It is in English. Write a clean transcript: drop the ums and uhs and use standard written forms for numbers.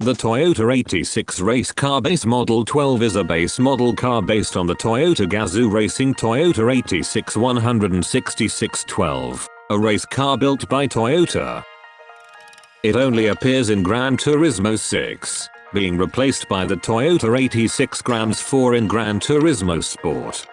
The Toyota 86 race car base model 12 is a base model car based on the Toyota GAZOO Racing TOYOTA 86 16612, a race car built by Toyota. It only appears in Gran Turismo 6, being replaced by the Toyota 86 Grams 4 in Gran Turismo Sport.